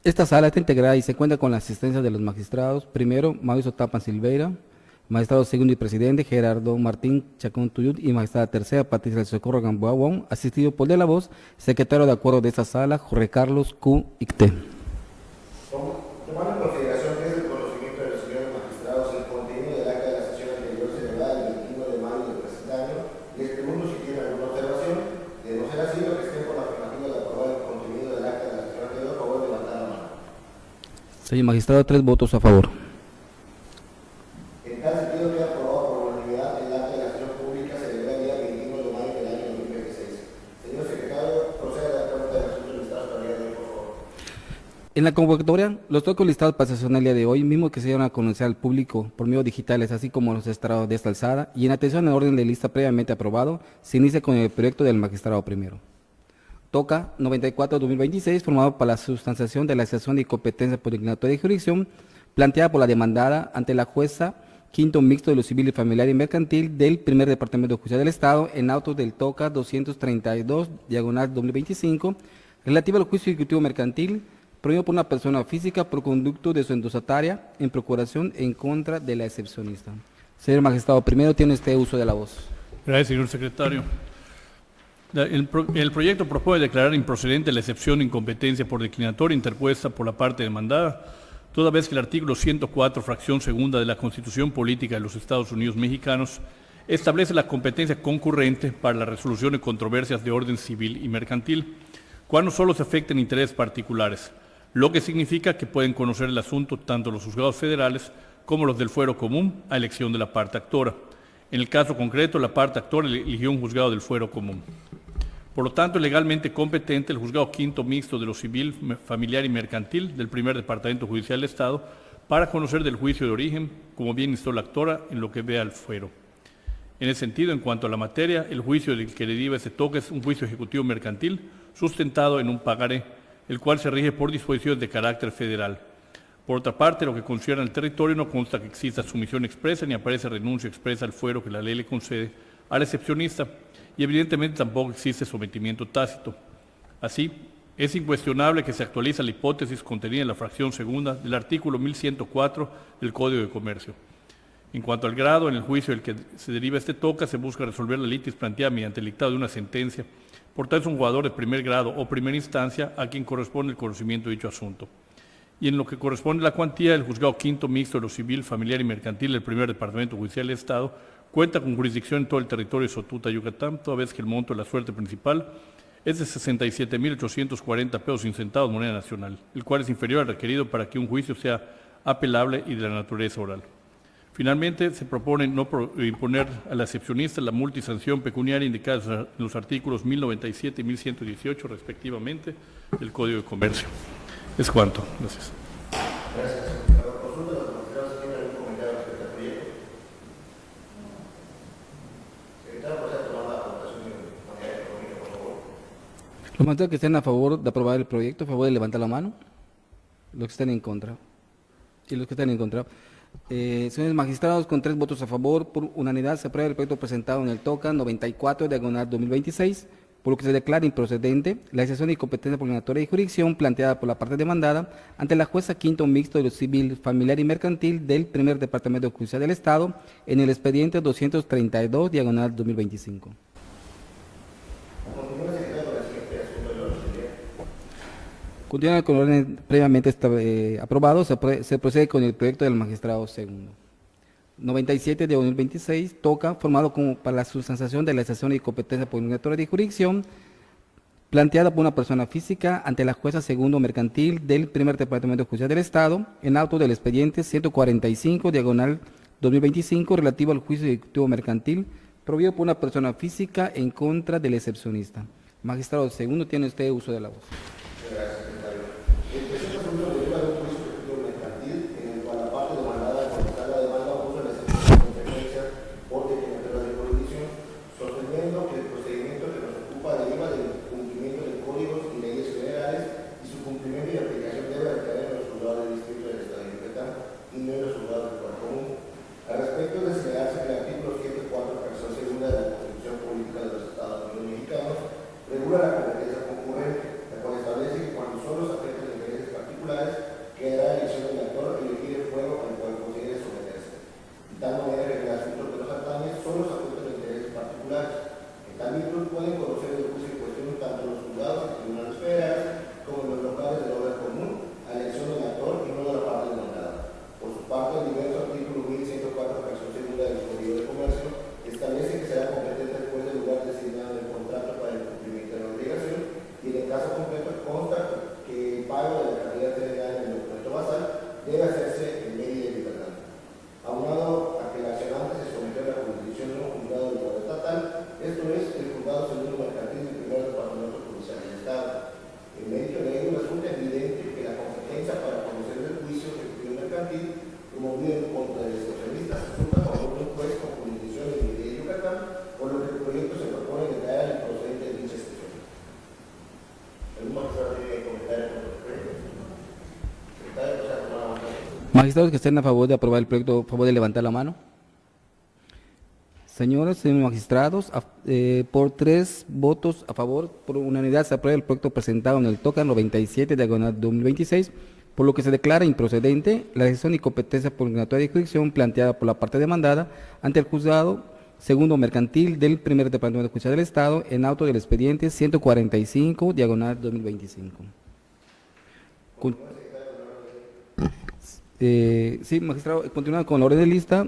Esta sala está integrada y se cuenta con la asistencia de los magistrados. Primero, Mauricio Tapan Silveira, magistrado segundo y presidente, Gerardo Martín Chacón Tuyut, y magistrada tercera, Patricia del Socorro Gamboa Wong, asistido por de la voz, secretario de acuerdo de esta sala, Jorge Carlos Q. Icté. Tomando en consideración que es el conocimiento de los señores magistrados el contenido del acta de la sesión anterior celebrada el 21 de mayo del presente año, les pregunto si tienen alguna observación. De no ser así, lo que estén por la afirmativa de aprobar el contenido del acta de la sesión anterior, a favor de levantar la mano. Señor magistrado, 3 votos a favor. En tal sentido, queda aprobado por unanimidad el acta de la sesión pública celebrada el día 21 de mayo del año 2026. Señor secretario, proceda a la pregunta de asuntos listados para el día de hoy, por favor. En la convocatoria, los tocos listados para sesión el día de hoy, mismo que se dieron a conocer al público por medios digitales, así como los estrados de esta alzada, y en atención al orden de lista previamente aprobado, se inicia con el proyecto del magistrado primero. Toca 94-2026, formado para la sustanciación de la excepción de incompetencia por inclinatoria de jurisdicción, planteada por la demandada ante la jueza quinto mixto de lo civil y familiar y mercantil del primer departamento judicial del Estado, en autos del Toca 232, diagonal 2025, relativa al juicio ejecutivo mercantil, prohibido por una persona física por conducto de su endosataria en procuración en contra de la excepcionista. Señor magistrado, primero tiene usted uso de la voz. Gracias, señor secretario. El proyecto propone declarar improcedente la excepción de incompetencia por declinatoria interpuesta por la parte demandada, toda vez que el artículo 104, fracción segunda de la Constitución Política de los Estados Unidos Mexicanos establece la competencia concurrente para la resolución de controversias de orden civil y mercantil, cuando solo se afecten intereses particulares, lo que significa que pueden conocer el asunto tanto los juzgados federales como los del fuero común a elección de la parte actora. En el caso concreto, la parte actora eligió un juzgado del fuero común. Por lo tanto, legalmente competente el juzgado quinto mixto de lo civil, familiar y mercantil del primer departamento judicial del Estado para conocer del juicio de origen, como bien instó la actora, en lo que vea al fuero. En ese sentido, en cuanto a la materia, el juicio del que deriva ese toque es un juicio ejecutivo mercantil sustentado en un pagaré, el cual se rige por disposiciones de carácter federal. Por otra parte, lo que concierne al territorio, no consta que exista sumisión expresa ni aparece renuncia expresa al fuero que la ley le concede al excepcionista, y evidentemente tampoco existe sometimiento tácito. Así, es incuestionable que se actualiza la hipótesis contenida en la fracción segunda del artículo 1104 del Código de Comercio. En cuanto al grado, en el juicio del que se deriva este toca, se busca resolver la litis planteada mediante el dictado de una sentencia. Por tanto, es un jugador de primer grado o primera instancia a quien corresponde el conocimiento de dicho asunto. Y en lo que corresponde a la cuantía, el juzgado quinto mixto de lo civil, familiar y mercantil del primer departamento judicial del Estado cuenta con jurisdicción en todo el territorio de Sotuta, Yucatán, toda vez que el monto de la suerte principal es de 67.840 pesos sin centavos moneda nacional, el cual es inferior al requerido para que un juicio sea apelable y de la naturaleza oral. Finalmente, se propone no imponer a la excepcionista la multa y sanción pecuniaria indicadas en los artículos 1097 y 1118, respectivamente, del Código de Comercio. Es cuanto. Gracias. Gracias. La consulta de los magistrados tiene algún comentario respecto al proyecto. Secretario, proceda a tomar la votación de manera electrónica, por favor. Los magistrados que estén a favor de aprobar el proyecto, a favor de levantar la mano. Los que estén en contra. Y los que estén en contra. Señores magistrados, con 3 votos a favor, por unanimidad se aprueba el proyecto presentado en el TOCA 94, diagonal 2026, por lo que se declara improcedente la excepción de incompetencia por inclinatoria y jurisdicción planteada por la parte demandada ante la jueza quinto mixto de lo civil, familiar y mercantil del primer departamento judicial del Estado en el expediente 232, diagonal 2025. Continúa, secretario, con el siguiente asunto de orden del día. Continuando con el orden previamente aprobado, se procede con el proyecto del magistrado segundo. 97 de 2026, toca, formado como para la sustanciación de la excepción de incompetencia por inclinatoria de jurisdicción, planteada por una persona física ante la jueza segundo mercantil del primer departamento judicial del Estado, en auto del expediente 145, diagonal 2025, relativo al juicio ejecutivo mercantil, prohibido por una persona física en contra del excepcionista. Magistrado segundo, tiene usted uso de la voz. Gracias, secretario. El presente asunto deriva de un juicio ejecutivo mercantil en el cual la parte demandada al contestar la demanda opuso la excepción de competencia por declinatoria de jurisdicción, sosteniendo que el procedimiento que nos ocupa deriva del cumplimiento de códigos y leyes federales y su cumplimiento y aplicación debe recaer en los juzgados del distrito del Estado de Yucatán y no en los juzgados del Fuero Común. Al respecto, de señalarse que el artículo 74, fracción segunda de la Constitución Política de los Estados Unidos Mexicanos regula la competencia concurrente, la cual establece que cuando solo se afectan intereses particulares, Código de Comercio establece que será competente el juez del lugar designado en el contrato para el cumplimiento de la obligación y en el caso concreto consta que el pago de la cantidad general en el documento basal debe hacerse en medida de libertad. Aunado a que el accionante se sometió a la jurisdicción de un juzgado del Estado estatal, esto es el juzgado segundo mercantil del primer departamento judicial del Estado. En medio de ello resulta evidente que la competencia para conocer el juicio ejecutivo mercantil promovido en contra del excepcionista resulta a favor de un juez con jurisdicción en el de Yucatán, por lo que el proyecto se propone declarar el procedente de dicha excepción. ¿Algún magistrado tiene comentarios con el proyecto? Magistrados que estén a favor de aprobar el proyecto, a favor de levantar la mano. Señores magistrados, por 3 votos a favor, por unanimidad se aprueba el proyecto presentado en el TOCA 97 diagonal 2026, por lo que se declara improcedente la decisión y competencia por obligatoria de jurisdicción planteada por la parte demandada ante el juzgado segundo mercantil del primer departamento judicial del Estado en auto del expediente 145 diagonal 2025. Sí, magistrado, continúa con la orden de lista.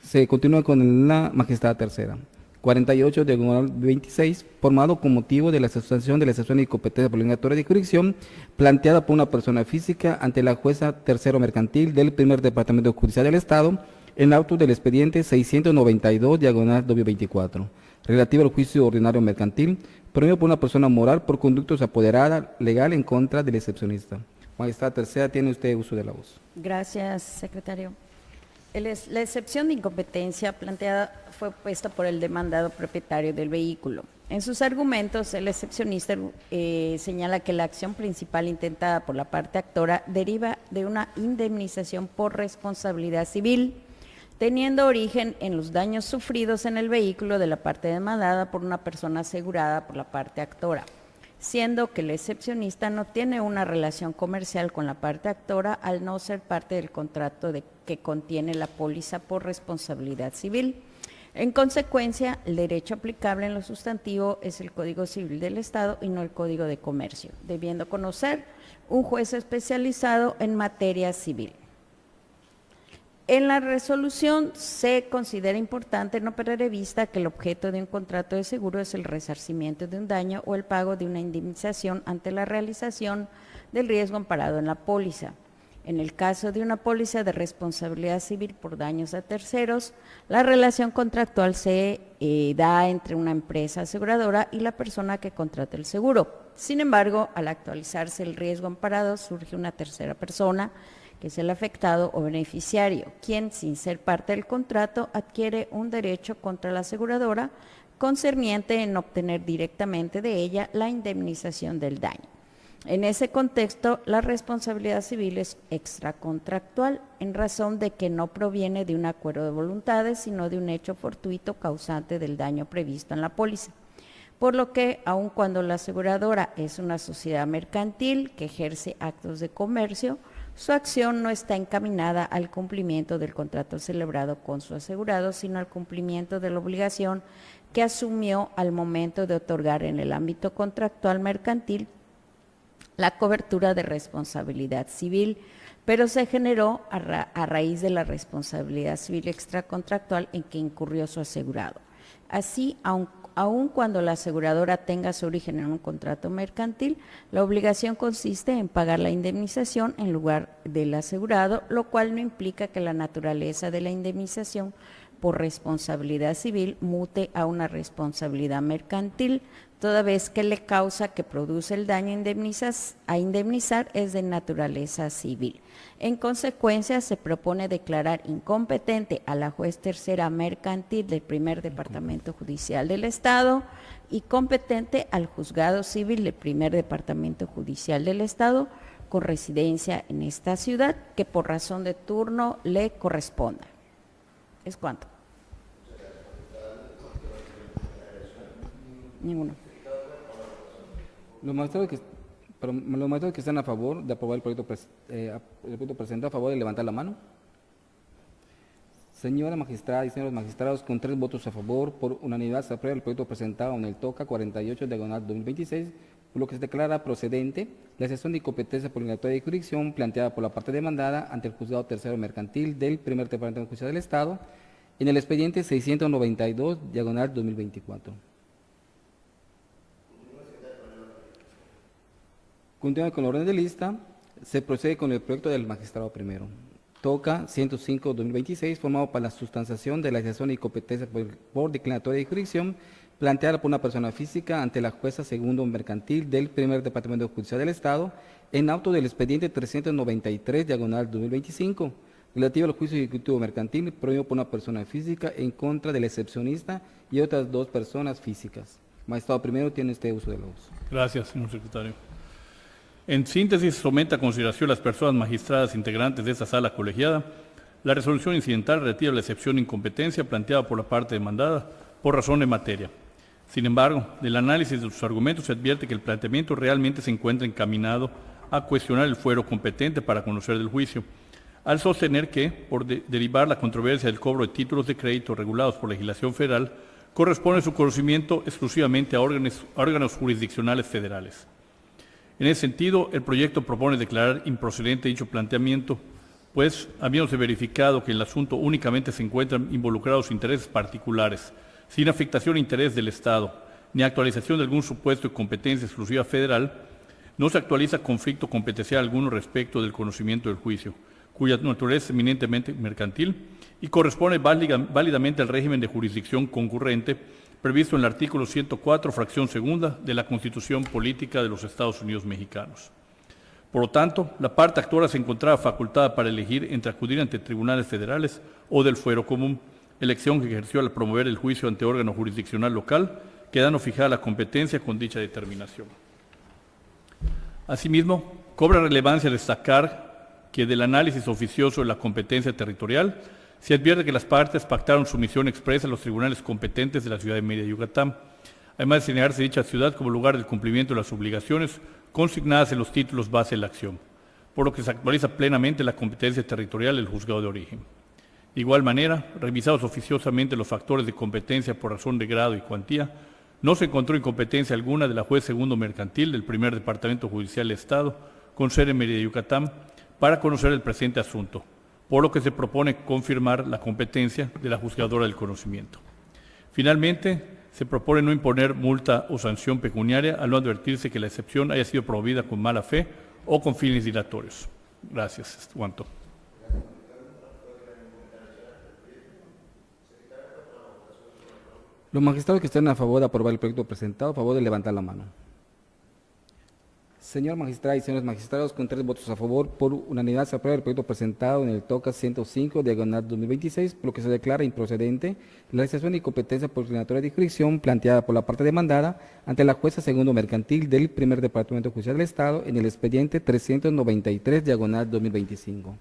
Se continúa con la magistrada tercera. 48 diagonal 26, formado con motivo de la sustanciación de la excepción y competencia obligatoria de jurisdicción planteada por una persona física ante la jueza tercero mercantil del primer departamento judicial del Estado en auto del expediente 692 diagonal 2024, relativo al juicio ordinario mercantil, promovido por una persona moral por conductos apoderada legal en contra del excepcionista. Magistrada tercera, tiene usted uso de la voz. Gracias, secretario. La excepción de incompetencia planteada fue puesta por el demandado propietario del vehículo. En sus argumentos, el excepcionista señala que la acción principal intentada por la parte actora deriva de una indemnización por responsabilidad civil, teniendo origen en los daños sufridos en el vehículo de la parte demandada por una persona asegurada por la parte actora, siendo que el excepcionista no tiene una relación comercial con la parte actora al no ser parte del contrato que contiene la póliza por responsabilidad civil. En consecuencia, el derecho aplicable en lo sustantivo es el Código Civil del Estado y no el Código de Comercio, debiendo conocer un juez especializado en materia civil. En la resolución se considera importante no perder de vista que el objeto de un contrato de seguro es el resarcimiento de un daño o el pago de una indemnización ante la realización del riesgo amparado en la póliza. En el caso de una póliza de responsabilidad civil por daños a terceros, la relación contractual se da entre una empresa aseguradora y la persona que contrata el seguro. Sin embargo, al actualizarse el riesgo amparado, surge una tercera persona, que es el afectado o beneficiario, quien, sin ser parte del contrato, adquiere un derecho contra la aseguradora concerniente en obtener directamente de ella la indemnización del daño. En ese contexto, la responsabilidad civil es extracontractual en razón de que no proviene de un acuerdo de voluntades, sino de un hecho fortuito causante del daño previsto en la póliza. Por lo que, aun cuando la aseguradora es una sociedad mercantil que ejerce actos de comercio, su acción no está encaminada al cumplimiento del contrato celebrado con su asegurado, sino al cumplimiento de la obligación que asumió al momento de otorgar en el ámbito contractual mercantil la cobertura de responsabilidad civil, pero se generó a raíz de la responsabilidad civil extracontractual en que incurrió su asegurado. Así, aun cuando la aseguradora tenga su origen en un contrato mercantil, la obligación consiste en pagar la indemnización en lugar del asegurado, lo cual no implica que la naturaleza de la indemnización por responsabilidad civil mute a una responsabilidad mercantil, toda vez que la causa que produce el daño a indemnizar es de naturaleza civil. En consecuencia, se propone declarar incompetente a la juez tercera mercantil del primer departamento judicial del Estado y competente al juzgado civil del primer departamento judicial del Estado con residencia en esta ciudad, que por razón de turno le corresponda. ¿Es cuánto? Ninguno. Los magistrados que están a favor de aprobar el proyecto presentado, a favor de levantar la mano. Señora magistrada y señores magistrados, con 3 votos a favor, por unanimidad se aprueba el proyecto presentado en el TOCA 48 diagonal 2026, por lo que se declara procedente la excepción de incompetencia por obligatoria de jurisdicción planteada por la parte demandada ante el juzgado tercero mercantil del primer departamento judicial del Estado en el expediente 692, diagonal 2024. Continúa con el orden de lista, se procede con el proyecto del magistrado primero. Toca 105-2026, formado para la sustanciación de la excepción de incompetencia por declinatoria de jurisdicción planteada por una persona física ante la jueza segundo mercantil del primer departamento judicial del Estado en auto del expediente 393, diagonal 2025, relativo al juicio ejecutivo mercantil promovido por una persona física en contra del excepcionista y otras dos personas físicas. Magistrado primero, tiene usted uso de la voz. Gracias, señor secretario. En síntesis, somete a consideración las personas magistradas integrantes de esta sala colegiada la resolución incidental relativa a la excepción de incompetencia planteada por la parte demandada por razón de materia. Sin embargo, del análisis de sus argumentos se advierte que el planteamiento realmente se encuentra encaminado a cuestionar el fuero competente para conocer del juicio, al sostener que, por derivar la controversia del cobro de títulos de crédito regulados por legislación federal, corresponde su conocimiento exclusivamente a órganos jurisdiccionales federales. En ese sentido, el proyecto propone declarar improcedente dicho planteamiento, pues, habiéndose verificado que en el asunto únicamente se encuentran involucrados intereses particulares, sin afectación a interés del Estado, ni actualización de algún supuesto de competencia exclusiva federal, no se actualiza conflicto competencial alguno respecto del conocimiento del juicio, cuya naturaleza es eminentemente mercantil y corresponde válidamente al régimen de jurisdicción concurrente previsto en el artículo 104, fracción segunda de la Constitución Política de los Estados Unidos Mexicanos. Por lo tanto, la parte actora se encontraba facultada para elegir entre acudir ante tribunales federales o del fuero común, elección que ejerció al promover el juicio ante órgano jurisdiccional local, quedando fijada la competencia con dicha determinación. Asimismo, cobra relevancia destacar que del análisis oficioso de la competencia territorial se advierte que las partes pactaron sumisión expresa a los tribunales competentes de la ciudad de Mérida, Yucatán, además de señalarse dicha ciudad como lugar del cumplimiento de las obligaciones consignadas en los títulos base de la acción, por lo que se actualiza plenamente la competencia territorial del juzgado de origen. De igual manera, revisados oficiosamente los factores de competencia por razón de grado y cuantía, no se encontró incompetencia alguna de la juez segundo mercantil del primer departamento judicial del Estado, con sede en Mérida, Yucatán, para conocer el presente asunto, por lo que se propone confirmar la competencia de la juzgadora del conocimiento. Finalmente, se propone no imponer multa o sanción pecuniaria al no advertirse que la excepción haya sido promovida con mala fe o con fines dilatorios. Gracias. Cuanto. Los magistrados que estén a favor de aprobar el proyecto presentado, a favor de levantar la mano. Señor magistrado y señores magistrados, con 3 votos a favor, por unanimidad se aprueba el proyecto presentado en el TOCA 105, diagonal 2026, por lo que se declara improcedente la excepción de incompetencia por declinatoria de jurisdicción planteada por la parte demandada ante la jueza segundo mercantil del primer departamento judicial del Estado en el expediente 393, diagonal 2025.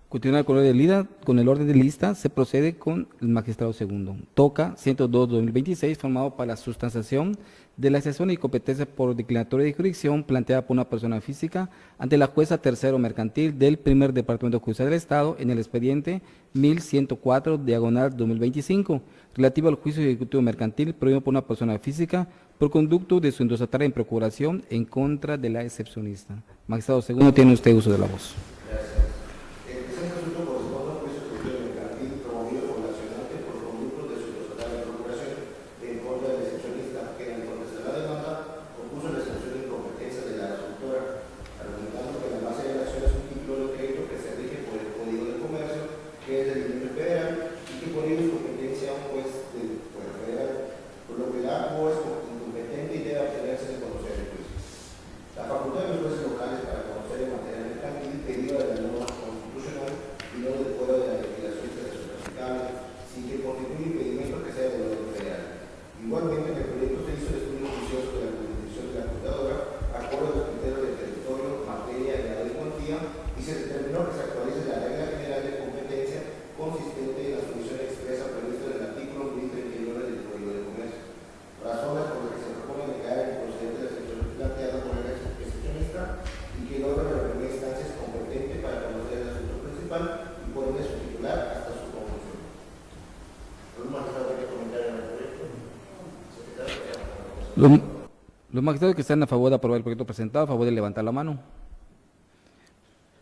Continuar con el orden de lista, se procede con el magistrado segundo. Toca 102-2026, formado para la sustanciación de la excepción de incompetencia por declinatoria de jurisdicción planteada por una persona física ante la jueza tercero mercantil del primer departamento judicial del Estado en el expediente 1104, diagonal 2025, relativo al juicio ejecutivo mercantil promovido por una persona física por conducto de su indosataria en procuración en contra de la excepcionista. Magistrado segundo, tiene usted uso de la voz. Los magistrados que están a favor de aprobar el proyecto presentado, a favor de levantar la mano.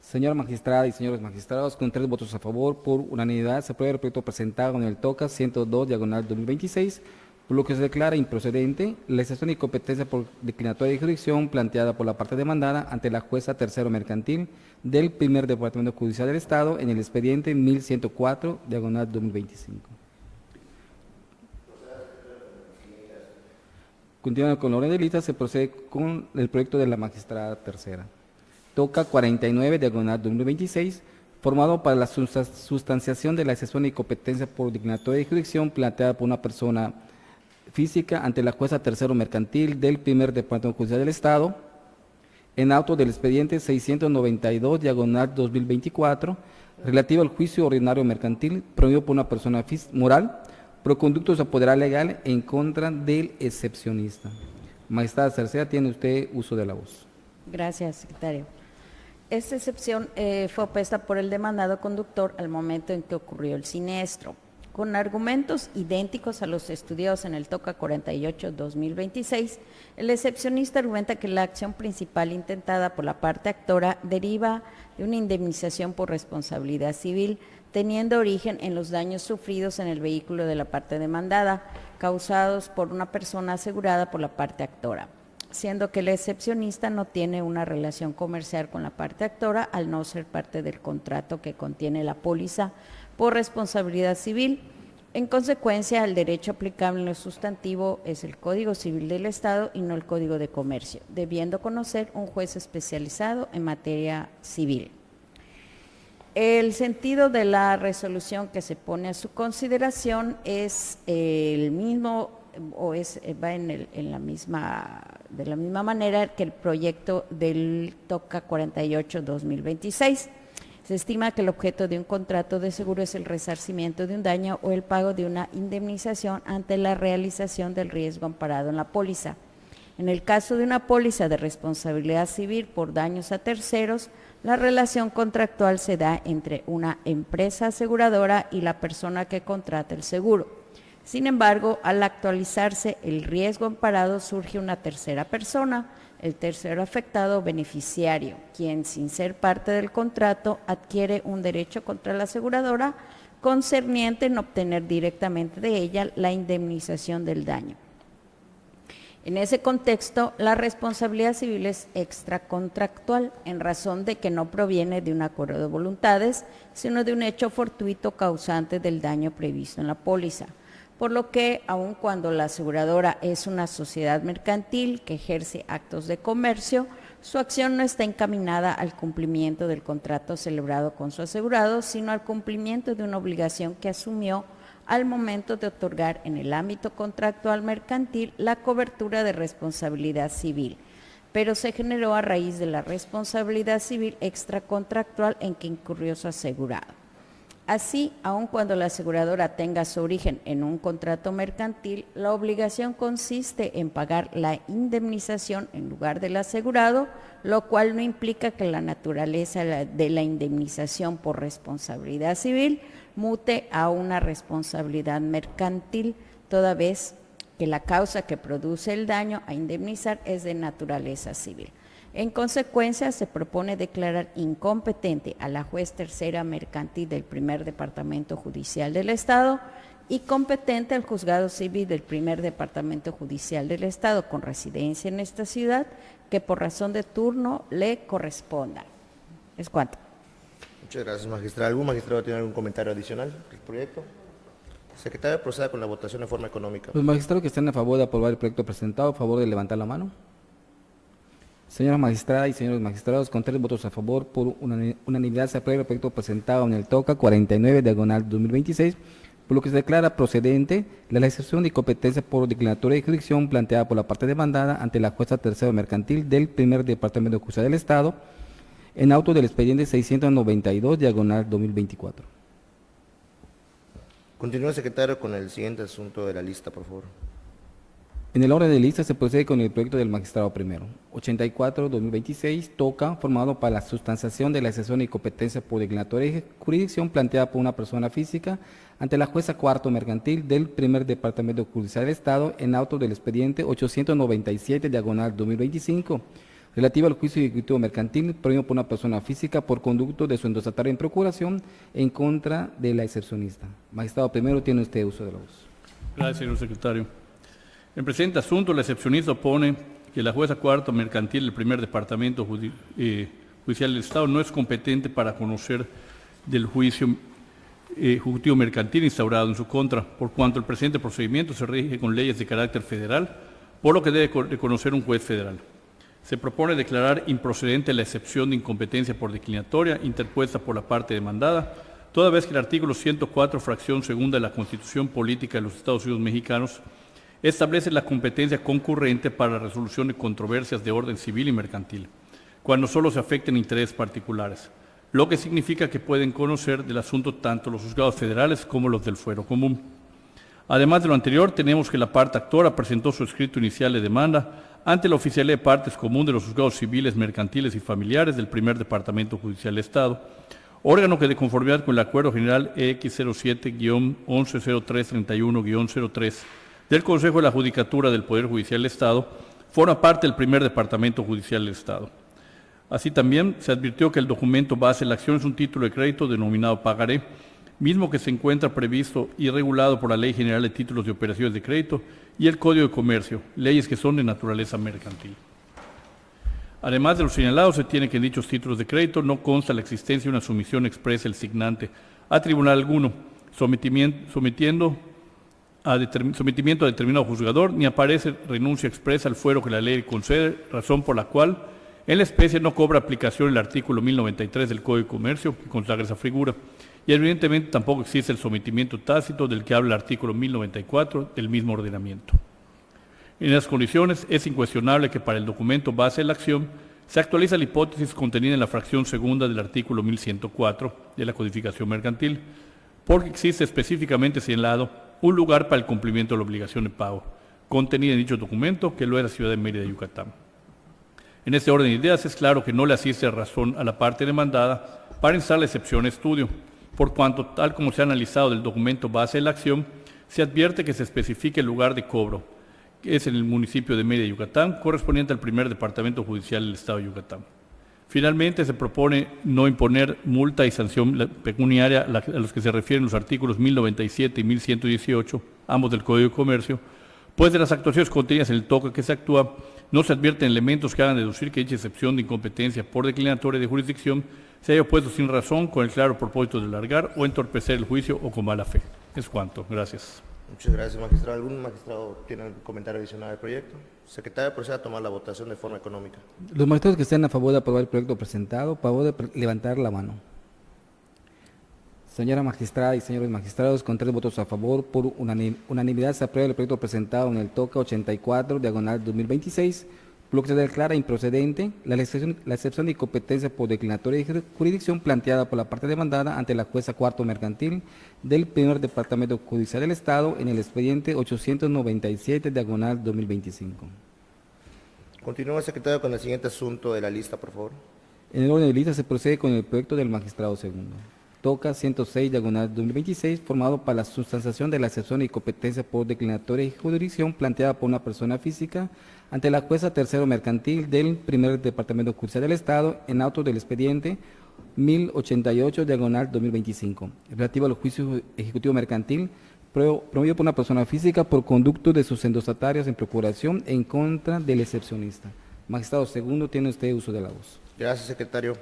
Señora magistrada y señores magistrados, con 3 votos a favor, por unanimidad, se aprueba el proyecto presentado en el TOCA 102/2026, por lo que se declara improcedente la excepción de incompetencia por declinatoria de jurisdicción planteada por la parte demandada ante la jueza tercero mercantil del primer Departamento Judicial del Estado en el expediente 1104/2025. Continuando con la orden de lista, se procede con el proyecto de la magistrada tercera. Toca 49/2026, formado para la sustanciación de la excepción de incompetencia por declinatoria de jurisdicción planteada por una persona física ante la jueza tercero mercantil del primer Departamento Judicial del Estado, en auto del expediente 692/2024, relativo al juicio ordinario mercantil promovido por una persona moral, por conducto de su apoderado legal en contra del excepcionista. Magistrada tercera, tiene usted uso de la voz. Gracias, secretario. Esta excepción fue opuesta por el demandado conductor al momento en que ocurrió el siniestro, con argumentos idénticos a los estudiados en el TOCA 48/2026. El excepcionista argumenta que la acción principal intentada por la parte actora deriva de una indemnización por responsabilidad civil, teniendo origen en los daños sufridos en el vehículo de la parte demandada, causados por una persona asegurada por la parte actora, siendo que el excepcionista no tiene una relación comercial con la parte actora al no ser parte del contrato que contiene la póliza por responsabilidad civil. En consecuencia, el derecho aplicable en lo sustantivo es el Código Civil del Estado y no el Código de Comercio, debiendo conocer un juez especializado en materia civil. El sentido de la resolución que se pone a su consideración es el mismo o va de la misma manera que el proyecto del TOCA 48/2026. Se estima que el objeto de un contrato de seguro es el resarcimiento de un daño o el pago de una indemnización ante la realización del riesgo amparado en la póliza. En el caso de una póliza de responsabilidad civil por daños a terceros, la relación contractual se da entre una empresa aseguradora y la persona que contrata el seguro. Sin embargo, al actualizarse el riesgo amparado, surge una tercera persona, el tercero afectado o beneficiario, quien sin ser parte del contrato adquiere un derecho contra la aseguradora concerniente en obtener directamente de ella la indemnización del daño. En ese contexto, la responsabilidad civil es extracontractual en razón de que no proviene de un acuerdo de voluntades, sino de un hecho fortuito causante del daño previsto en la póliza. Por lo que, aun cuando la aseguradora es una sociedad mercantil que ejerce actos de comercio, su acción no está encaminada al cumplimiento del contrato celebrado con su asegurado, sino al cumplimiento de una obligación que asumió al momento de otorgar en el ámbito contractual mercantil la cobertura de responsabilidad civil, pero se generó a raíz de la responsabilidad civil extracontractual en que incurrió su asegurado. Así, aun cuando la aseguradora tenga su origen en un contrato mercantil, la obligación consiste en pagar la indemnización en lugar del asegurado, lo cual no implica que la naturaleza de la indemnización por responsabilidad civil mute a una responsabilidad mercantil, toda vez que la causa que produce el daño a indemnizar es de naturaleza civil. En consecuencia, se propone declarar incompetente a la juez tercera mercantil del primer Departamento Judicial del Estado y competente al juzgado civil del primer Departamento Judicial del Estado con residencia en esta ciudad, que por razón de turno le corresponda. Es cuanto. Muchas gracias, magistrada. ¿Algún magistrado tiene algún comentario adicional del proyecto? Secretario, proceda con la votación de forma económica. Los magistrados que están a favor de aprobar el proyecto presentado, a favor de levantar la mano. Señora magistrada y señores magistrados, con 3 votos a favor, por unanimidad se aprueba el proyecto presentado en el TOCA 49/2026, por lo que se declara procedente la excepción de incompetencia por declinatoria de jurisdicción planteada por la parte demandada ante la jueza tercero mercantil del primer Departamento Judicial del Estado, en auto del expediente 692/2024. Continúa, secretario, con el siguiente asunto de la lista, por favor. En el orden de lista se procede con el proyecto del magistrado primero, 84/2026, TOCA, formado para la sustanciación de la excepción de incompetencia por declinatoria de jurisdicción planteada por una persona física ante la jueza cuarto mercantil del primer Departamento Judicial del Estado en auto del expediente 897/2025, relativa al juicio ejecutivo mercantil promovido por una persona física por conducto de su endosatario en procuración en contra de la excepcionista. Magistrado primero, tiene usted uso de la voz. Gracias, señor secretario. En presente asunto, la excepcionista opone que la jueza cuarta mercantil del primer departamento judicial del Estado no es competente para conocer del juicio ejecutivo mercantil instaurado en su contra, por cuanto el presente procedimiento se rige con leyes de carácter federal, por lo que debe reconocer un juez federal. Se propone declarar improcedente la excepción de incompetencia por declinatoria interpuesta por la parte demandada, toda vez que el artículo 104, fracción segunda de la Constitución Política de los Estados Unidos Mexicanos establece la competencia concurrente para la resolución de controversias de orden civil y mercantil, cuando solo se afecten intereses particulares, lo que significa que pueden conocer del asunto tanto los juzgados federales como los del fuero común. Además de lo anterior, tenemos que la parte actora presentó su escrito inicial de demanda ante la Oficialía de Partes Común de los Juzgados Civiles, Mercantiles y Familiares del Primer Departamento Judicial de Estado, órgano que de conformidad con el Acuerdo General EX 07-110331-03 del Consejo de la Judicatura del Poder Judicial del Estado, forma parte del Primer Departamento Judicial del Estado. Así también se advirtió que el documento base de la acción es un título de crédito denominado pagaré, mismo que se encuentra previsto y regulado por la Ley General de Títulos de Operaciones de Crédito y el Código de Comercio, leyes que son de naturaleza mercantil. Además de lo señalado, se tiene que en dichos títulos de crédito no consta la existencia de una sumisión expresa del signante a tribunal alguno, sometimiento a determinado juzgador, ni aparece renuncia expresa al fuero que la ley concede, razón por la cual en la especie no cobra aplicación el artículo 1093 del Código de Comercio que consagra esa figura, y evidentemente tampoco existe el sometimiento tácito del que habla el artículo 1094 del mismo ordenamiento. En esas condiciones, es incuestionable que para el documento base de la acción se actualiza la hipótesis contenida en la fracción segunda del artículo 1104 de la Codificación Mercantil, porque existe específicamente señalado un lugar para el cumplimiento de la obligación de pago, contenida en dicho documento, que lo es la ciudad de Mérida, Yucatán. En este orden de ideas, es claro que no le asiste razón a la parte demandada para instar la excepción a estudio, por cuanto, tal como se ha analizado del documento base de la acción, se advierte que se especifique el lugar de cobro, que es en el municipio de Mérida, Yucatán, correspondiente al primer departamento judicial del Estado de Yucatán. Finalmente, se propone no imponer multa y sanción pecuniaria a los que se refieren los artículos 1097 y 1118, ambos del Código de Comercio, pues de las actuaciones contenidas en el toque que se actúa, no se advierten elementos que hagan deducir que dicha excepción de incompetencia por declinatoria de jurisdicción se haya opuesto sin razón, con el claro propósito de alargar o entorpecer el juicio o con mala fe. Es cuanto. Gracias. Muchas gracias, magistrado. ¿Algún magistrado tiene algún comentario adicional al proyecto? Secretario, proceda a tomar la votación de forma económica. Los magistrados que estén a favor de aprobar el proyecto presentado, a favor de levantar la mano. Señora magistrada y señores magistrados, con 3 votos a favor, por unanimidad se aprueba el proyecto presentado en el TOCA 84, diagonal 2026, por lo que se declara improcedente la excepción de incompetencia por declinatoria de jurisdicción planteada por la parte demandada ante la jueza cuarto mercantil del primer departamento judicial del Estado en el expediente 897, diagonal 2025. Continúa, secretario, con el siguiente asunto de la lista, por favor. En el orden de lista se procede con el proyecto del magistrado segundo. TOCA 106, diagonal 2026, formado para la sustanciación de la excepción de incompetencia por declinatoria y jurisdicción planteada por una persona física ante la jueza tercero mercantil del primer departamento judicial del Estado en auto del expediente 1088, diagonal 2025, relativo al juicio ejecutivo mercantil promovido por una persona física por conducto de sus endostatarios en procuración en contra del excepcionista. Magistrado segundo, tiene usted uso de la voz. Gracias, secretario.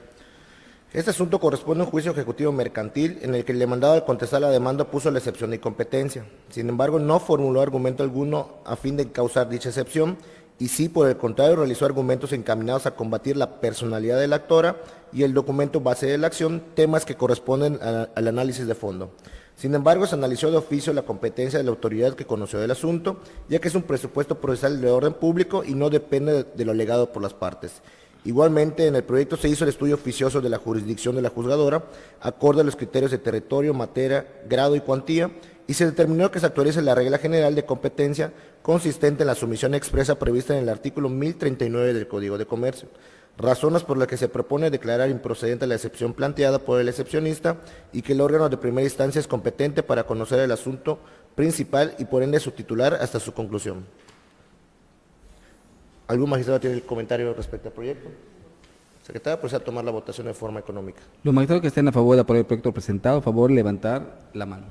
Este asunto corresponde a un juicio ejecutivo mercantil en el que el demandado al contestar la demanda puso la excepción de incompetencia. Sin embargo, no formuló argumento alguno a fin de causar dicha excepción y sí, por el contrario, realizó argumentos encaminados a combatir la personalidad de la actora y el documento base de la acción, temas que corresponden al análisis de fondo. Sin embargo, se analizó de oficio la competencia de la autoridad que conoció del asunto, ya que es un presupuesto procesal de orden público y no depende de lo alegado por las partes. Igualmente, en el proyecto se hizo el estudio oficioso de la jurisdicción de la juzgadora, acorde a los criterios de territorio, materia, grado y cuantía, y se determinó que se actualice la regla general de competencia consistente en la sumisión expresa prevista en el artículo 1039 del Código de Comercio, razones por las que se propone declarar improcedente la excepción planteada por el excepcionista y que el órgano de primera instancia es competente para conocer el asunto principal y por ende su titular hasta su conclusión. ¿Algún magistrado tiene comentario respecto al proyecto? Secretaria, proceda a tomar la votación de forma económica. Los magistrados que estén a favor de aprobar el proyecto presentado, a favor de levantar la mano.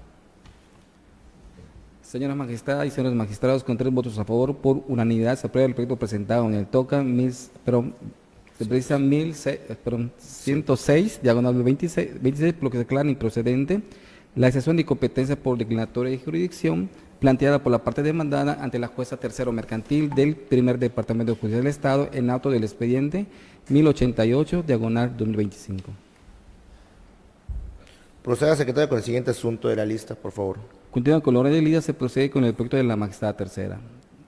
Señoras magistradas y señores magistrados, con 3 votos a favor, por unanimidad se aprueba el proyecto presentado en el TOCA 106, diagonal 26, por lo que se declara improcedente la excepción de incompetencia por declinatoria de jurisdicción planteada por la parte demandada ante la jueza tercero mercantil del primer departamento judicial del Estado en auto del expediente 1088, diagonal 2025. Proceda, secretaria, con el siguiente asunto de la lista, por favor. Continuando con la orden del día, se procede con el proyecto de la magistrada tercera.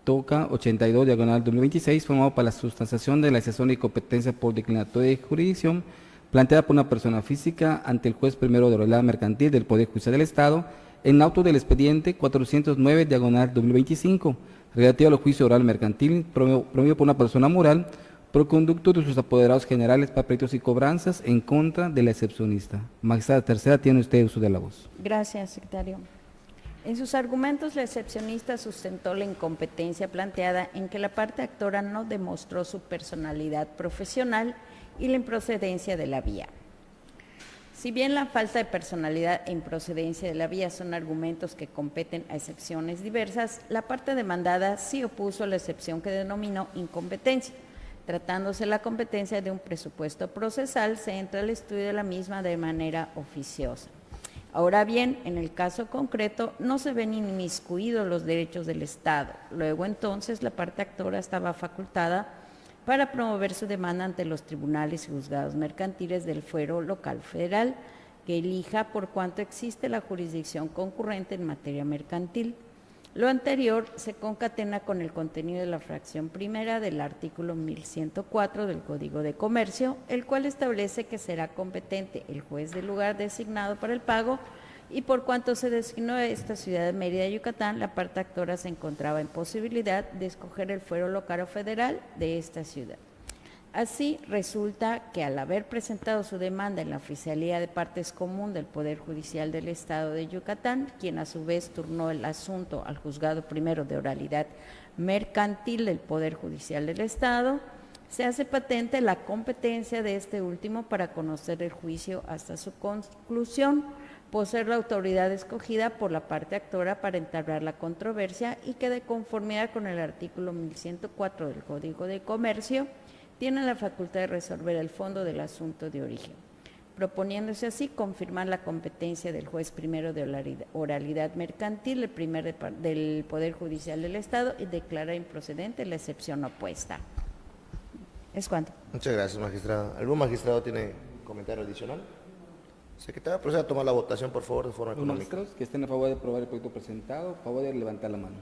TOCA 82, diagonal 2026, formado para la sustanciación de la excepción de incompetencia por declinatoria de jurisdicción planteada por una persona física ante el juez primero de oralidad mercantil del Poder Judicial del Estado en auto del expediente 409, diagonal 2025, relativo al juicio oral mercantil promovido por una persona moral por conducto de sus apoderados generales para pleitos y cobranzas en contra de la excepcionista. Magistrada tercera, tiene usted uso de la voz. Gracias, secretario. En sus argumentos, la excepcionista sustentó la incompetencia planteada en que la parte actora no demostró su personalidad profesional y la improcedencia de la vía. Si bien la falta de personalidad e improcedencia de la vía son argumentos que competen a excepciones diversas, la parte demandada sí opuso a la excepción que denominó incompetencia. Tratándose la competencia de un presupuesto procesal, se entra al estudio de la misma de manera oficiosa. Ahora bien, en el caso concreto, no se ven inmiscuidos los derechos del Estado. Luego, entonces, la parte actora estaba facultada para promover su demanda ante los tribunales y juzgados mercantiles del fuero local federal, que elija por cuanto existe la jurisdicción concurrente en materia mercantil. Lo anterior se concatena con el contenido de la fracción primera del artículo 1104 del Código de Comercio, el cual establece que será competente el juez del lugar designado para el pago y por cuanto se designó esta ciudad de Mérida, Yucatán, la parte actora se encontraba en posibilidad de escoger el fuero local o federal de esta ciudad. Así, resulta que al haber presentado su demanda en la Oficialía de Partes Común del Poder Judicial del Estado de Yucatán, quien a su vez turnó el asunto al Juzgado Primero de Oralidad Mercantil del Poder Judicial del Estado, se hace patente la competencia de este último para conocer el juicio hasta su conclusión, por ser la autoridad escogida por la parte actora para entablar la controversia y que de conformidad con el artículo 1104 del Código de Comercio, tiene la facultad de resolver el fondo del asunto de origen, proponiéndose así confirmar la competencia del juez primero de oralidad mercantil del Poder Judicial del Estado y declarar improcedente la excepción opuesta. Es cuanto. Muchas gracias, magistrada. ¿Algún magistrado tiene comentario adicional? Secretaria, proceda a tomar la votación, por favor, de forma Los económica. magistrados que estén a favor de aprobar el proyecto presentado, a favor de levantar la mano.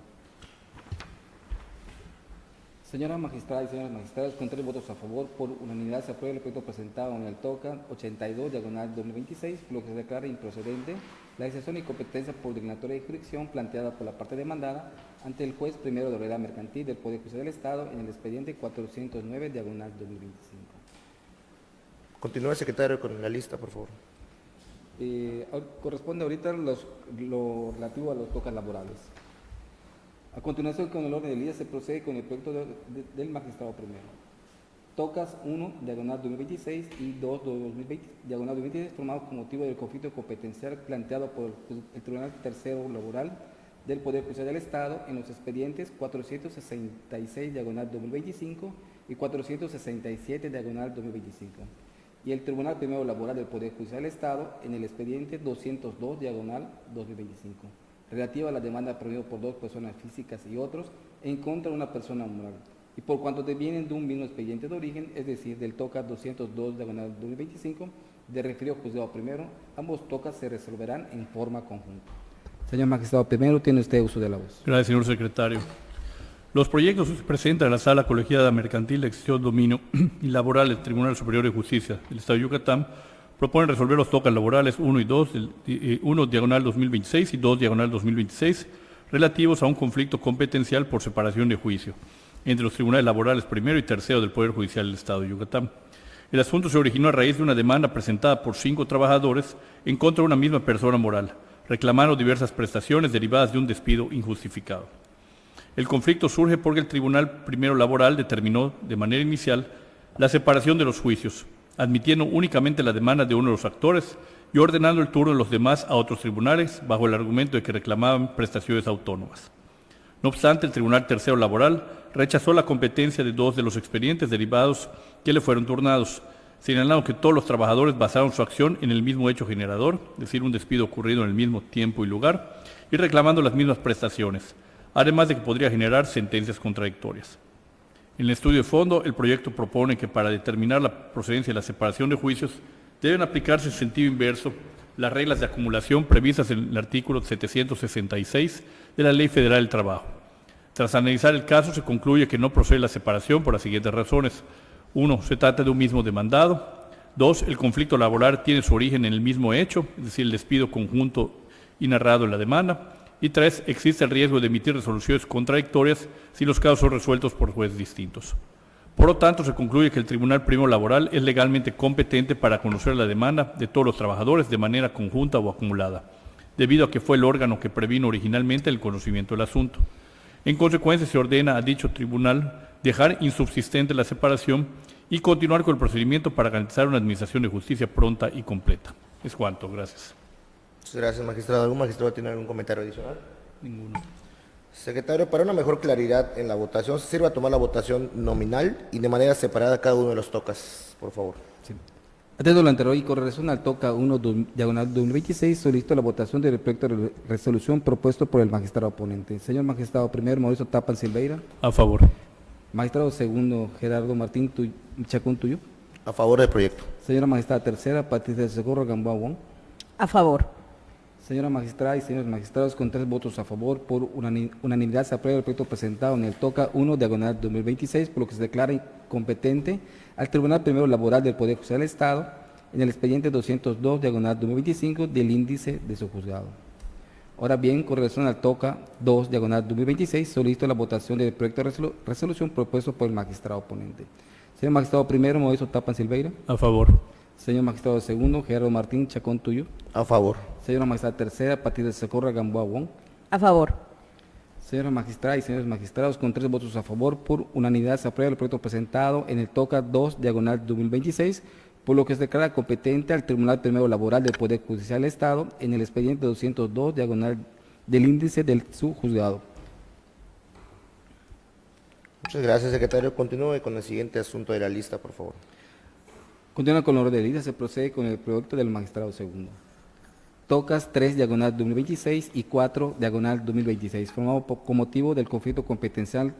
Señoras magistradas y señores magistrados, con 3 votos a favor, por unanimidad se aprueba el proyecto presentado en el TOCA 82, diagonal 2026, por lo que se declara improcedente la excepción de incompetencia por declinatoria de jurisdicción planteada por la parte demandada ante el juez primero de oralidad mercantil del Poder Judicial del Estado en el expediente 409, diagonal 2025. Continúe, secretario, con la lista, por favor. Corresponde ahorita lo relativo a los tocas laborales. A continuación, con el orden del día se procede con el proyecto del magistrado primero. Tocas 1, diagonal 2026 y 2, diagonal 2026, formados con motivo del conflicto competencial planteado por el Tribunal Tercero Laboral del Poder Judicial del Estado en los expedientes 466, diagonal 2025 y 467, diagonal 2025. Y el Tribunal Primero Laboral del Poder Judicial del Estado en el expediente 202, diagonal 2025. Relativa a la demanda promovida por 2 personas físicas y otros en contra de una persona moral, y por cuanto devienen de un mismo expediente de origen, es decir, del TOCA 202, diagonal 2025, de referido juzgado primero, ambos TOCAs se resolverán en forma conjunta. Señor magistrado primero, tiene usted uso de la voz. Gracias, señor secretario. Los proyectos que se presentan en la Sala Colegiada Mercantil de Excepción, Dominio y Laboral del Tribunal Superior de Justicia del Estado de Yucatán proponen resolver los TOCAs laborales 1 y 2, 1 diagonal 2026 y 2 diagonal 2026, relativos a un conflicto competencial por separación de juicio entre los tribunales laborales primero y tercero del Poder Judicial del Estado de Yucatán. El asunto se originó a raíz de una demanda presentada por 5 trabajadores en contra de una misma persona moral, reclamando diversas prestaciones derivadas de un despido injustificado. El conflicto surge porque el Tribunal Primero Laboral determinó de manera inicial la separación de los juicios, admitiendo únicamente la demanda de uno de los actores y ordenando el turno de los demás a otros tribunales bajo el argumento de que reclamaban prestaciones autónomas. No obstante, el Tribunal Tercero Laboral rechazó la competencia de 2 de los expedientes derivados que le fueron turnados, señalando que todos los trabajadores basaron su acción en el mismo hecho generador, es decir, un despido ocurrido en el mismo tiempo y lugar, y reclamando las mismas prestaciones, además de que podría generar sentencias contradictorias. En el estudio de fondo, el proyecto propone que para determinar la procedencia de la separación de juicios deben aplicarse en sentido inverso las reglas de acumulación previstas en el artículo 766 de la Ley Federal del Trabajo. Tras analizar el caso, se concluye que no procede la separación por las siguientes razones. 1. Se trata de un mismo demandado. 2. El conflicto laboral tiene su origen en el mismo hecho, es decir, el despido conjunto y narrado en la demanda. Y 3. Existe el riesgo de emitir resoluciones contradictorias si los casos son resueltos por jueces distintos. Por lo tanto, se concluye que el Tribunal Primero Laboral es legalmente competente para conocer la demanda de todos los trabajadores de manera conjunta o acumulada, debido a que fue el órgano que previno originalmente el conocimiento del asunto. En consecuencia, se ordena a dicho tribunal dejar insubsistente la separación y continuar con el procedimiento para garantizar una administración de justicia pronta y completa. Es cuanto. Gracias. Muchas gracias, magistrado. ¿Algún magistrado tiene algún comentario adicional? Ninguno. Secretario, para una mejor claridad en la votación, se sirve a tomar la votación nominal y de manera separada cada uno de los tocas, por favor. Sí. Atento a lo anterior y con relación al toca 1 diagonal 2026, solicito la votación del proyecto de resolución propuesto por el magistrado oponente. Señor magistrado primero, Mauricio Tapan Silveira. A favor. Magistrado segundo, Gerardo Martín Chacón Tuyú. A favor del proyecto. Señora magistrada tercera, Patricia Socorro Gamboa Wong. A favor. Señora magistrada y señores magistrados, con 3 votos a favor, por unanimidad se aprueba el proyecto presentado en el toca 1 diagonal 2026, por lo que se declara incompetente al Tribunal Primero Laboral del Poder Judicial del Estado en el expediente 202 diagonal 2025 del índice de su juzgado. Ahora bien, con relación al toca 2 diagonal 2026, solicito la votación del proyecto de resolución propuesto por el magistrado oponente. Señor magistrado primero, Mauricio Tapan Silveira. A favor. Señor magistrado segundo, Gerardo Martín Chacón Tuyú. A favor. Señora magistrada tercera, Patricia Socorro Gamboa Wong. A favor. Señora magistrada y señores magistrados, con 3 votos a favor, por unanimidad se aprueba el proyecto presentado en el toca 2 diagonal 2026, por lo que se declara competente al Tribunal Primero Laboral del Poder Judicial del Estado en el expediente 202 diagonal del índice de su juzgado. Muchas gracias, secretario. Continúe con el siguiente asunto de la lista, por favor. Continúa con la orden de lista, se procede con el proyecto del magistrado segundo. Tocas 3 diagonal 2026 y 4 diagonal 2026, formado con motivo del conflicto competencial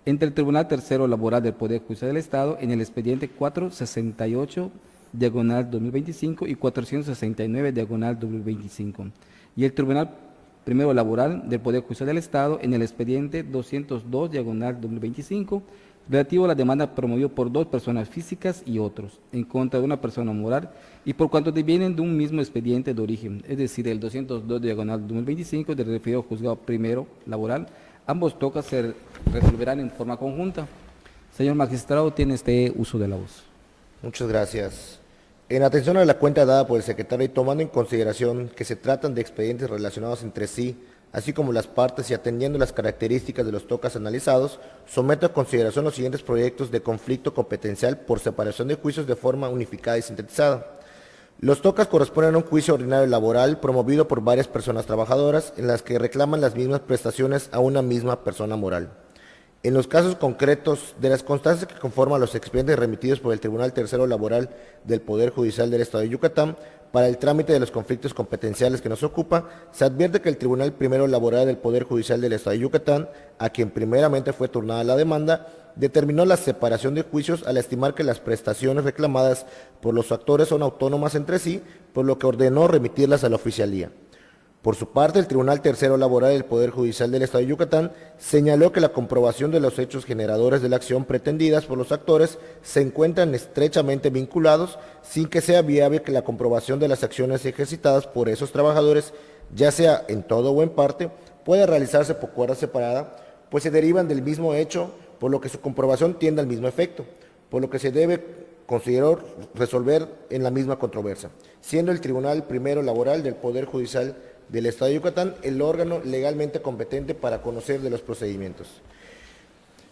entre el Tribunal Tercero Laboral del Poder Judicial del Estado en el expediente 468 diagonal 2025 y 469 diagonal 2025, y el Tribunal Primero Laboral del Poder Judicial del Estado en el expediente 202 diagonal 2025, relativo a la demanda promovida por 2 personas físicas y otros, en contra de una persona moral, y por cuanto devienen de un mismo expediente de origen, es decir, el 202 diagonal 2025 del referido juzgado primero laboral, ambos tocas se resolverán en forma conjunta. Señor magistrado, tiene este uso de la voz. Muchas gracias. En atención a la cuenta dada por el secretario y tomando en consideración que se tratan de expedientes relacionados entre sí, así como las partes y atendiendo las características de los tocas analizados, someto a consideración los siguientes proyectos de conflicto competencial por separación de juicios de forma unificada y sintetizada. Los tocas corresponden a un juicio ordinario laboral promovido por varias personas trabajadoras en las que reclaman las mismas prestaciones a una misma persona moral. En los casos concretos de las constancias que conforman los expedientes remitidos por el Tribunal Tercero Laboral del Poder Judicial del Estado de Yucatán, para el trámite de los conflictos competenciales que nos ocupa, se advierte que el Tribunal Primero Laboral del Poder Judicial del Estado de Yucatán, a quien primeramente fue turnada la demanda, determinó la separación de juicios al estimar que las prestaciones reclamadas por los actores son autónomas entre sí, por lo que ordenó remitirlas a la oficialía. Por su parte, el Tribunal Tercero Laboral del Poder Judicial del Estado de Yucatán señaló que la comprobación de los hechos generadores de la acción pretendidas por los actores se encuentran estrechamente vinculados, sin que sea viable que la comprobación de las acciones ejercitadas por esos trabajadores, ya sea en todo o en parte, pueda realizarse por cuerda separada, pues se derivan del mismo hecho, por lo que su comprobación tiende al mismo efecto, por lo que se debe considerar resolver en la misma controversia, siendo el Tribunal Primero Laboral del Poder Judicial del Estado de Yucatán el órgano legalmente competente para conocer de los procedimientos.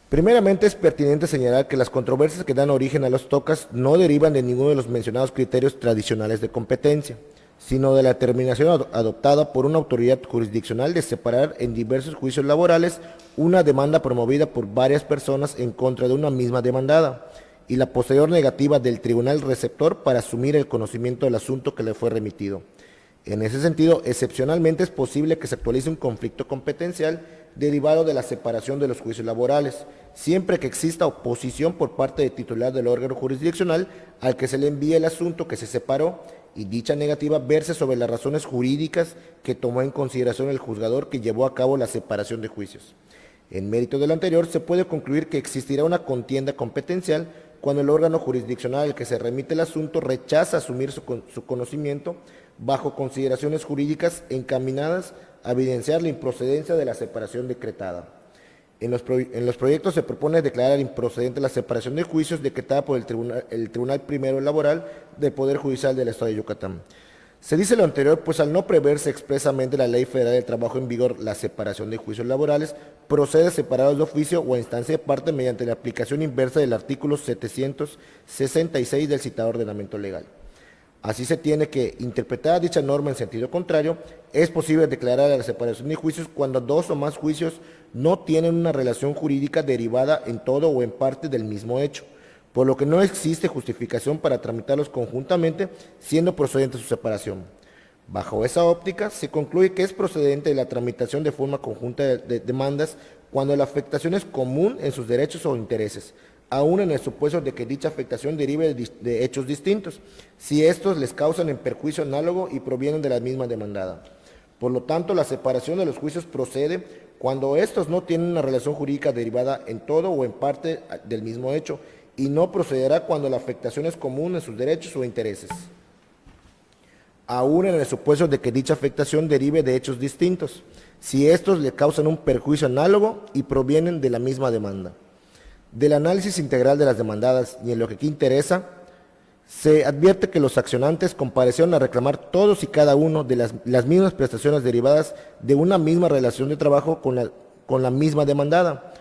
Primeramente, es pertinente señalar que las controversias que dan origen a los TOCAS no derivan de ninguno de los mencionados criterios tradicionales de competencia, sino de la determinación adoptada por una autoridad jurisdiccional de separar en diversos juicios laborales una demanda promovida por varias personas en contra de una misma demandada, y la posterior negativa del tribunal receptor para asumir el conocimiento del asunto que le fue remitido. En ese sentido, excepcionalmente es posible que se actualice un conflicto competencial derivado de la separación de los juicios laborales, siempre que exista oposición por parte del titular del órgano jurisdiccional al que se le envíe el asunto que se separó, y dicha negativa verse sobre las razones jurídicas que tomó en consideración el juzgador que llevó a cabo la separación de juicios. En mérito de lo anterior, se puede concluir que existirá una contienda competencial cuando el órgano jurisdiccional al que se remite el asunto rechaza asumir su conocimiento bajo consideraciones jurídicas encaminadas a evidenciar la improcedencia de la separación decretada. En los proyectos se propone declarar improcedente la separación de juicios decretada por el Tribunal Primero Laboral del Poder Judicial del Estado de Yucatán. Se dice lo anterior, pues al no preverse expresamente la Ley Federal del Trabajo en vigor la separación de juicios laborales, procede separados de oficio o a instancia de parte mediante la aplicación inversa del artículo 766 del citado ordenamiento legal. Así se tiene que, interpretada dicha norma en sentido contrario, es posible declarar la separación de juicios cuando dos o más juicios no tienen una relación jurídica derivada en todo o en parte del mismo hecho, por lo que no existe justificación para tramitarlos conjuntamente, siendo procedente su separación. Bajo esa óptica, se concluye que es procedente la tramitación de forma conjunta de demandas cuando la afectación es común en sus derechos o intereses, aún en el supuesto de que dicha afectación derive de hechos distintos, si estos les causan en perjuicio análogo y provienen de la misma demandada. Por lo tanto, la separación de los juicios procede cuando estos no tienen una relación jurídica derivada en todo o en parte del mismo hecho, y no procederá cuando la afectación es común en sus derechos o intereses, aún en el supuesto de que dicha afectación derive de hechos distintos, si estos le causan un perjuicio análogo y provienen de la misma demanda. Del análisis integral de las demandadas y en lo que aquí interesa, se advierte que los accionantes comparecieron a reclamar todos y cada uno de las mismas prestaciones derivadas de una misma relación de trabajo con la misma demandada.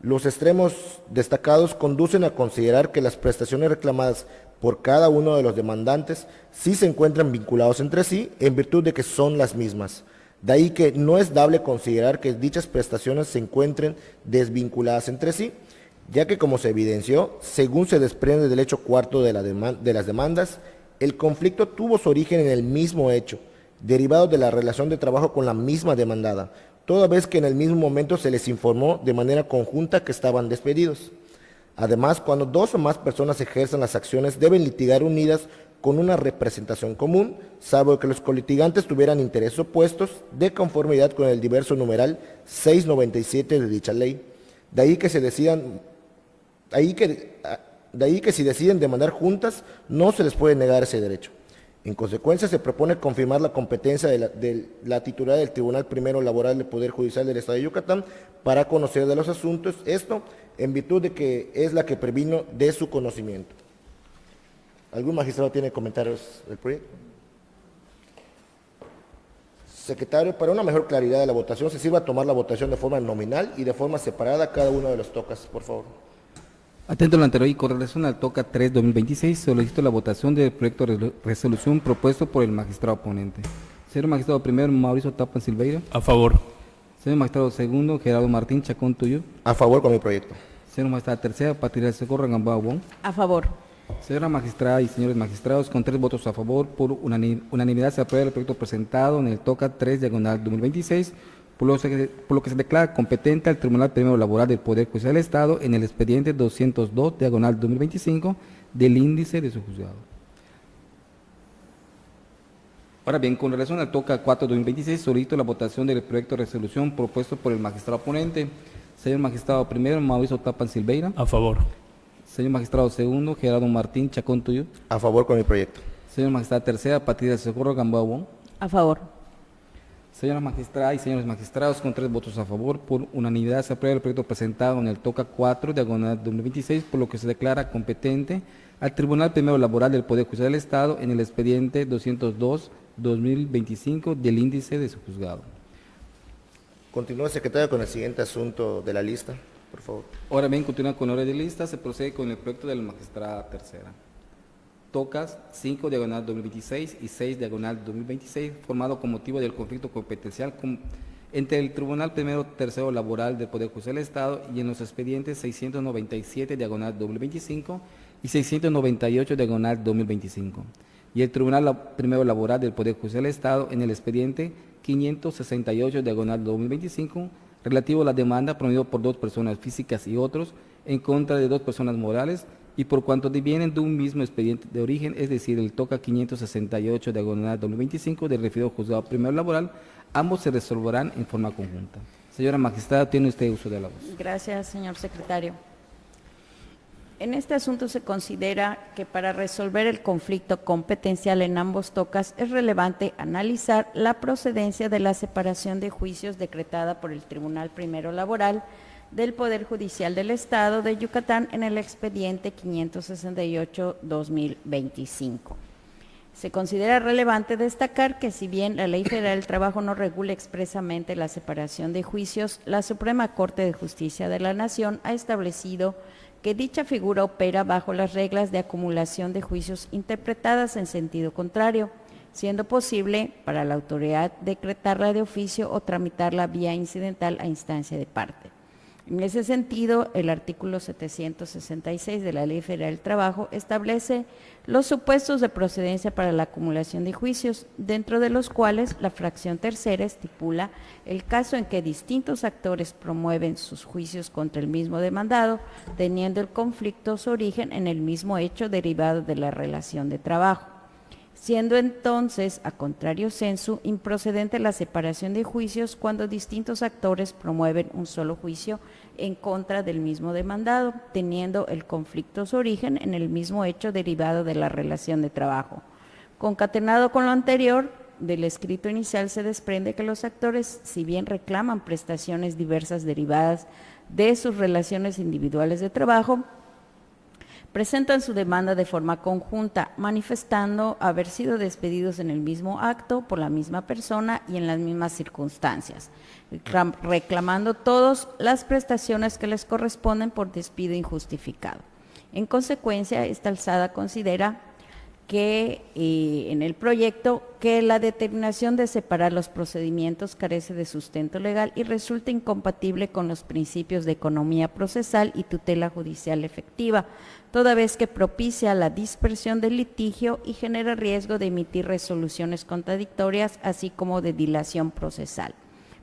Los extremos destacados conducen a considerar que las prestaciones reclamadas por cada uno de los demandantes sí se encuentran vinculados entre sí en virtud de que son las mismas. De ahí que no es dable considerar que dichas prestaciones se encuentren desvinculadas entre sí, ya que, como se evidenció, según se desprende del hecho cuarto de las demandas, el conflicto tuvo su origen en el mismo hecho, derivado de la relación de trabajo con la misma demandada, toda vez que en el mismo momento se les informó de manera conjunta que estaban despedidos. Además, cuando dos o más personas ejerzan las acciones, deben litigar unidas con una representación común, salvo que los colitigantes tuvieran intereses opuestos de conformidad con el diverso numeral 697 de dicha ley. De ahí que si deciden demandar juntas, no se les puede negar ese derecho. En consecuencia, se propone confirmar la competencia de la titular del Tribunal Primero Laboral del Poder Judicial del Estado de Yucatán para conocer de los asuntos, esto en virtud de que es la que previno de su conocimiento. ¿Algún magistrado tiene comentarios del proyecto? Secretario, para una mejor claridad de la votación, se sirva a tomar la votación de forma nominal y de forma separada cada uno de los tocas, por favor. Atento a lo anterior y con relación al TOCA 3-2026, solicito la votación del proyecto de resolución propuesto por el magistrado ponente. Señor magistrado primero, Mauricio Tapan Silveira. A favor. Señor magistrado segundo, Gerardo Martín Chacón Tuyo. A favor con mi proyecto. Señora magistrada tercera, Patricia Socorro Gamboa Wong. A favor. Señora magistrada y señores magistrados, con 3 votos a favor, por unanimidad se aprueba el proyecto presentado en el TOCA 3-2026, por lo que se declara competente al Tribunal Primero Laboral del Poder Judicial del Estado en el expediente 202-2025 del índice de su juzgado. Ahora bien, con relación al TOCA 4-2026, solicito la votación del proyecto de resolución propuesto por el magistrado ponente. Señor magistrado primero, Mauricio Tapan Silveira. A favor. Señor magistrado segundo, Gerardo Martín Chacón Tuyo. A favor con mi proyecto. Señor magistrada tercera, Patricia Socorro Gamboa Wong. A favor. Señora magistrada y señores magistrados, con 3 votos a favor, por unanimidad se aprueba el proyecto presentado en el TOCA 4-2026, por lo que se declara competente al Tribunal Primero Laboral del Poder Judicial del Estado en el expediente 202 2025 del índice de su juzgado. Continúa, secretario, con el siguiente asunto de la lista, por favor. Ahora bien, continúa con la orden de lista, se procede con el proyecto de la magistrada tercera. Tocas 5 diagonal 2026 y 6 diagonal 2026, formado con motivo del conflicto competencial entre el Tribunal Primero Tercero Laboral del Poder Judicial del Estado y en los expedientes 697 diagonal 2025 y 698 diagonal 2025, y el Tribunal Primero Laboral del Poder Judicial del Estado en el expediente 568 diagonal 2025, relativo a la demanda promovida por 2 personas físicas y otros en contra de 2 personas morales, y por cuanto devienen de un mismo expediente de origen, es decir, el TOCA 568 diagonal 2025 del referido juzgado primero laboral, ambos se resolverán en forma conjunta. Señora magistrada, tiene usted uso de la voz. Gracias, señor secretario. En este asunto se considera que para resolver el conflicto competencial en ambos tocas es relevante analizar la procedencia de la separación de juicios decretada por el Tribunal Primero Laboral del Poder Judicial del Estado de Yucatán en el expediente 568-2025. Se considera relevante destacar que si bien la Ley Federal del Trabajo no regula expresamente la separación de juicios, la Suprema Corte de Justicia de la Nación ha establecido que dicha figura opera bajo las reglas de acumulación de juicios interpretadas en sentido contrario, siendo posible para la autoridad decretarla de oficio o tramitarla vía incidental a instancia de parte. En ese sentido, el artículo 766 de la Ley Federal del Trabajo establece los supuestos de procedencia para la acumulación de juicios, dentro de los cuales la fracción tercera estipula el caso en que distintos actores promueven sus juicios contra el mismo demandado, teniendo el conflicto su origen en el mismo hecho derivado de la relación de trabajo, siendo entonces, a contrario sensu, improcedente la separación de juicios cuando distintos actores promueven un solo juicio en contra del mismo demandado, teniendo el conflicto su origen en el mismo hecho derivado de la relación de trabajo. Concatenado con lo anterior, del escrito inicial se desprende que los actores, si bien reclaman prestaciones diversas derivadas de sus relaciones individuales de trabajo, presentan su demanda de forma conjunta, manifestando haber sido despedidos en el mismo acto por la misma persona y en las mismas circunstancias, reclamando todos las prestaciones que les corresponden por despido injustificado. En consecuencia, esta alzada considera que en el proyecto que la determinación de separar los procedimientos carece de sustento legal y resulta incompatible con los principios de economía procesal y tutela judicial efectiva, toda vez que propicia la dispersión del litigio y genera riesgo de emitir resoluciones contradictorias, así como de dilación procesal.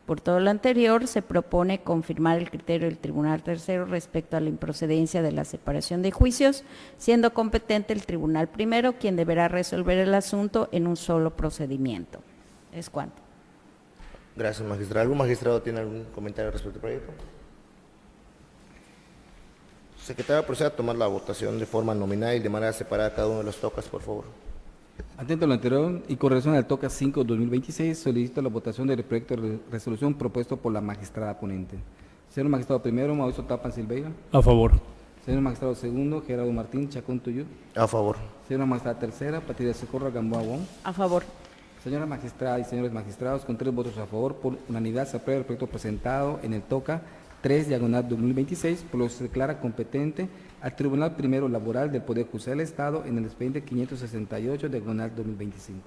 Por todo lo anterior, se propone confirmar el criterio del Tribunal Tercero respecto a la improcedencia de la separación de juicios, siendo competente el Tribunal Primero, quien deberá resolver el asunto en un solo procedimiento. Es cuanto. Gracias, magistrado. ¿Algún magistrado tiene algún comentario respecto al proyecto? Secretario, proceda a tomar la votación de forma nominal y de manera separada cada uno de los tocas, por favor. Atento a lo anterior y con relación al TOCA 5-2026, solicito la votación del proyecto de resolución propuesto por la magistrada ponente. Señor magistrado primero, Mauricio Tapan Silveira. A favor. Señor magistrado segundo, Gerardo Martín Chacón Tuyú. A favor. Señora magistrada tercera, Patricia Socorro Gamboa Wong. A favor. Señora magistrada y señores magistrados, con 3 votos a favor, por unanimidad se aprueba el proyecto presentado en el TOCA 3/2026, por lo que se declara competente al Tribunal Primero Laboral del Poder Judicial del Estado en el expediente 568/2025.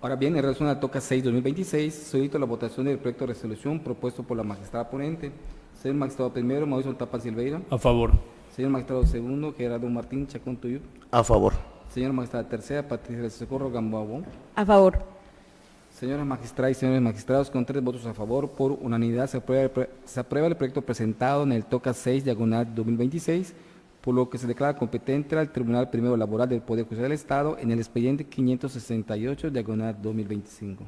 Ahora bien, en relación al TOCA 6/2026, solicito la votación del proyecto de resolución propuesto por la magistrada ponente. Señor magistrado primero, Mauricio Tapan Silveira. A favor. Señor magistrado segundo, Gerardo Martín Chacón Tuyú. A favor. Señora magistrada tercera, Patricia Socorro Gamboa Wong. A favor. Señora magistrada y señores magistrados, con 3 votos a favor, por unanimidad se aprueba el proyecto presentado en el TOCA 6/2026, por lo que se declara competente al Tribunal Primero Laboral del Poder Judicial del Estado en el expediente 568/2025.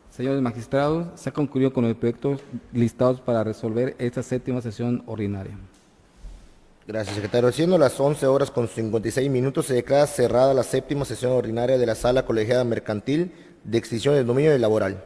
Señores magistrados, se ha concluido con los proyectos listados para resolver esta 7ª sesión ordinaria. Gracias, secretario. Siendo las 11:56, se declara cerrada la 7ª sesión ordinaria de la Sala Colegiada Mercantil de Extinción del Dominio Laboral.